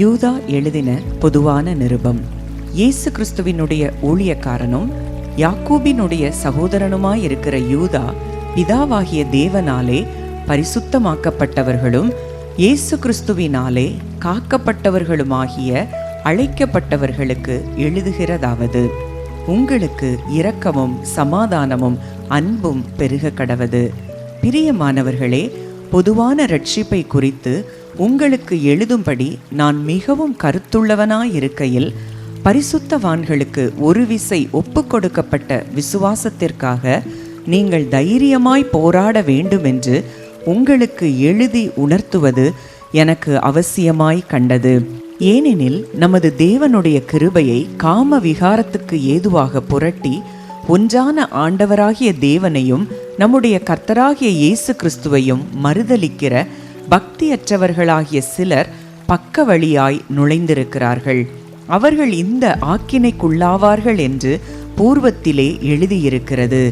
யூதா எழுதின பொதுவான நிருபம். இயேசு கிறிஸ்துவினுடைய ஊழியக்காரனும் யாக்கோபினுடைய சகோதரனுமாயிருக்கிற யூதா, பிதாவாகிய தேவனாலே பரிசுத்தமாக்கப்பட்டவர்களும் இயேசு கிறிஸ்துவினாலே காக்கப்பட்டவர்களுமாகிய அழைக்கப்பட்டவர்களுக்கு எழுதுகிறதாவது: உங்களுக்கு இரக்கமும் சமாதானமும் அன்பும் பெருக கடவது. பிரியமானவர்களே, பொதுவான இரட்சிப்பை குறித்து உங்களுக்கு எழுதும்படி நான் மிகவும் கருத்துள்ளவனாயிருக்கையில், பரிசுத்தவான்களுக்கு ஒரு விசை ஒப்பு கொடுக்கப்பட்ட விசுவாசத்திற்காக நீங்கள் தைரியமாய் போராட வேண்டுமென்று உங்களுக்கு எழுதி உணர்த்துவது எனக்கு அவசியமாய் கண்டது. ஏனெனில் நமது தேவனுடைய கிருபையை காம விகாரத்துக்கு ஏதுவாக புரட்டி, ஒன்றான ஆண்டவராகிய தேவனையும் நம்முடைய கர்த்தராகிய இயேசு கிறிஸ்துவையும் மறுதலிக்கிற பக்தியற்றவர்களாகிய சிலர் பக்க வழியாய் நுழைந்திருக்கிறார்கள். அவர்கள் இந்த ஆக்கினைக்குள்ளாவார்கள் என்று பூர்வத்திலே எழுதியிருக்கிறது.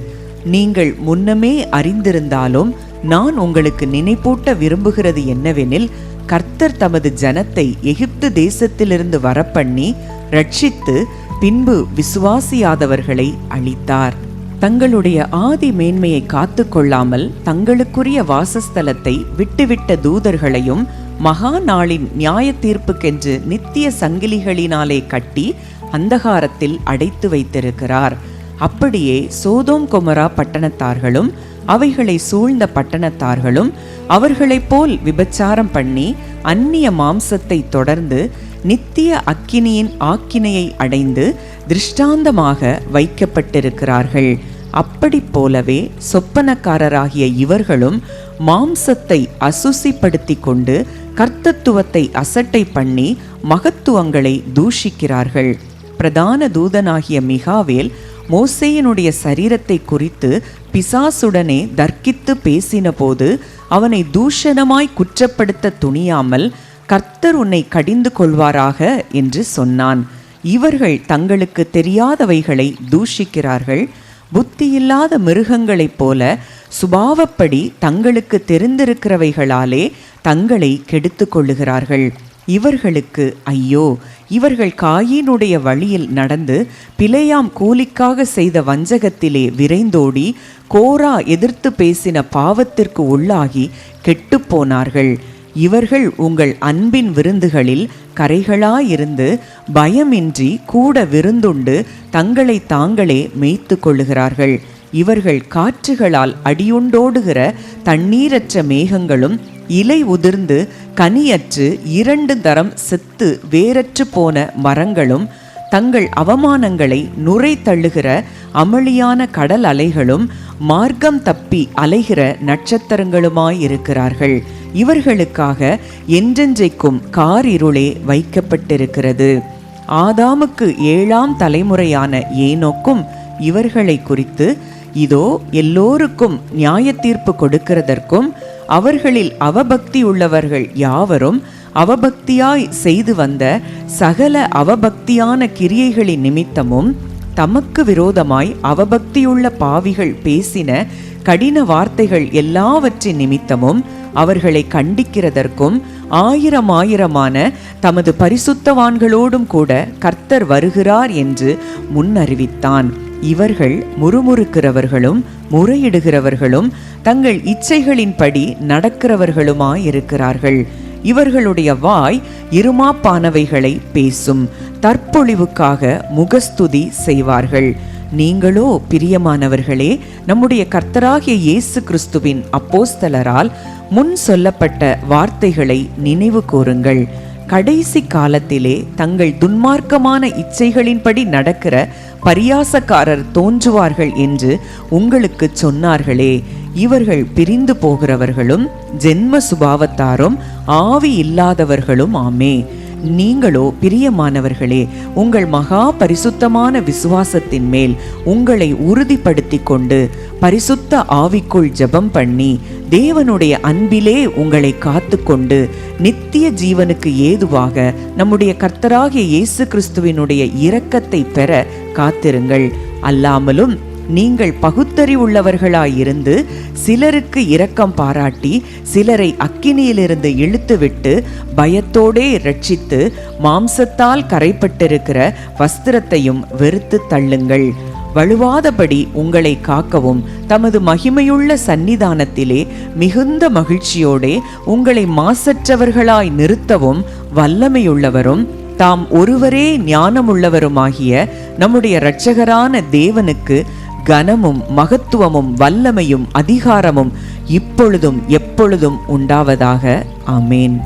நீங்கள் முன்னமே அறிந்திருந்தாலும் நான் உங்களுக்கு நினைப்பூட்ட விரும்புகிறது என்னவெனில், கர்த்தர் தமது ஜனத்தை எகிப்து தேசத்திலிருந்து வரப்பண்ணி ரட்சித்து பின்பு விசுவாசியாதவர்களை அழித்தார். தங்களுடைய ஆதி மேன்மையை காத்து கொள்ளாமல் தங்களுக்குரிய வாசஸ்தலத்தை விட்டுவிட்ட தூதர்களையும் மகா நாளின் நியாய தீர்ப்புக்கென்று நித்திய சங்கிலிகளினாலே கட்டி அந்தகாரத்தில் அடைத்து வைத்திருக்கிறார். அப்படியே சோதோம் கொமரா பட்டணத்தார்களும் அவைகளை சூழ்ந்த பட்டணத்தார்களும் அவர்களைப் போல் விபச்சாரம் பண்ணி அந்நிய மாம்சத்தை தொடர்ந்து நித்திய அக்கினியின் ஆக்கினையை அடைந்து திருஷ்டாந்தமாக வைக்கப்பட்டிருக்கிறார்கள். அப்படி போலவே சொப்பனக்காரராகிய இவர்களும் மாம்சத்தை அசுசிப்படுத்தி கொண்டு கர்த்தத்துவத்தை அசட்டை பண்ணி மகத்துவங்களை தூஷிக்கிறார்கள். பிரதான தூதனாகிய மிகாவேல் மோசேயினுடைய சரீரத்தை குறித்து பிசாசுடனே தர்க்கித்து பேசின போது அவனை தூஷணமாய் குற்றப்படுத்த துணியாமல், கர்த்தர் உன்னை கடிந்து கொள்வாராக என்று சொன்னான். இவர்கள் தங்களுக்கு தெரியாதவைகளை தூஷிக்கிறார்கள். புத்தியில்லாத மிருகங்களைப் போல சுபாவப்படி தங்களுக்கு தெரிந்திருக்கிறவைகளாலே தங்களை கெடுத்து கொள்ளுகிறார்கள். இவர்களுக்கு ஐயோ! இவர்கள் காயினுடைய வழியில் நடந்து பிலேயாம் கூலிக்காக செய்த வஞ்சகத்திலே விரைந்தோடி கோரா எதிர்த்து பேசின பாவத்திற்கு உள்ளாகி கெட்டுப்போனார்கள். இவர்கள் உங்கள் அன்பின் விருந்துகளில் கரைகளாயிருந்து பயமின்றி கூட விருந்துண்டு தங்களை தாங்களே மேய்த்து கொள்ளுகிறார்கள். இவர்கள் காற்றுகளால் அடியுண்டோடுகிற தண்ணீரற்ற மேகங்களும் இலை உதிர்ந்து கனியற்று 2 தரம் செத்து வேரற்று போன மரங்களும் தங்கள் அவமானங்களை நுரை தள்ளுகிற அமளியான கடல் அலைகளும் மார்க்கம் தப்பி அலைகிற நட்சத்திரங்களுமாயிருக்கிறார்கள். இவர்களுக்காக என்றென்றைக்கும் காரிருளே வைக்கப்பட்டிருக்கிறது. ஆதாமுக்கு 7ஆம் தலைமுறையான ஏனோக்கும் இவர்களை குறித்து, இதோ எல்லோருக்கும் நியாய தீர்ப்பு கொடுக்கிறதற்கும் அவர்களில் அவபக்தி உள்ளவர்கள் யாவரும் அவபக்தியாய் செய்து வந்த சகல அவபக்தியான கிரியைகளின் நிமித்தமும் தமக்கு விரோதமாய் அவபக்தியுள்ள பாவிகள் பேசின கடின வார்த்தைகள் எல்லாவற்றின் நிமித்தமும் அவர்களை கண்டிக்கிறதற்கும் 1000 தமது பரிசுத்தவான்களோடும் கூட கர்த்தர் வருகிறார் என்று முன்னறிவித்தான். இவர்கள் முறுமுறுக்கிறவர்களும் முறையிடுகிறவர்களும் தங்கள் இச்சைகளின்படி நடக்கிறவர்களுமாயிருக்கிறார்கள். இவர்களுடைய வாய் இருமாப்பானவைகளை பேசும், தற்பொழிவுக்காக முகஸ்துதி செய்வார்கள். நீங்களோ பிரியமானவர்களே, நம்முடைய கர்த்தராகிய இயேசு கிறிஸ்துவின் அப்போஸ்தலரால் முன் சொல்லப்பட்ட வார்த்தைகளை நினைவு கூறுங்கள். கடைசி காலத்திலே தங்கள் துன்மார்க்கமான இச்சைகளின்படி நடக்கிற பரியாசக்காரர் தோன்றுவார்கள் என்று உங்களுக்கு சொன்னார்களே. இவர்கள் பிரிந்து போகிறவர்களும் ஜென்ம சுபாவத்தாரும் ஆவி இல்லாதவர்களும் ஆமே. நீங்களோ பிரியமானவர்களே, உங்கள் மகா பரிசுத்தமான விசுவாசத்தின் மேல் உங்களை உறுதிப்படுத்தி கொண்டு பரிசுத்த ஆவிக்குள் ஜெபம் பண்ணி தேவனுடைய அன்பிலே உங்களை காத்து கொண்டு நித்திய ஜீவனுக்கு ஏதுவாக நம்முடைய கர்த்தராகிய இயேசு கிறிஸ்துவினுடைய இரக்கத்தை பெற காத்திருங்கள். அல்லாமலும் நீங்கள் பகுத்தறிவுள்ளவர்களாயிருந்து சிலருக்கு இரக்கம் பாராட்டி சிலரை அக்கினியிலிருந்து இழுத்துவிட்டு பயத்தோடே இரட்சித்து மாம்சத்தால் கரைப்பட்டிருக்கிற வஸ்திரத்தையும் வெறுத்து தள்ளுங்கள். வழுவாதபடி உங்களை காக்கவும் தமது மகிமையுள்ள சந்நிதானத்திலே மிகுந்த மகிழ்ச்சியோடே உங்களை மாசற்றவர்களாய் நிறுத்தவும் வல்லமையுள்ளவரும் தாம் ஒருவரே ஞானமுள்ளவருமாகிய நம்முடைய இரட்சகரான தேவனுக்கு கனமும் மகத்துவமும் வல்லமையும் அதிகாரமும் இப்பொழுதும் எப்பொழுதும் உண்டாவதாக. ஆமேன்.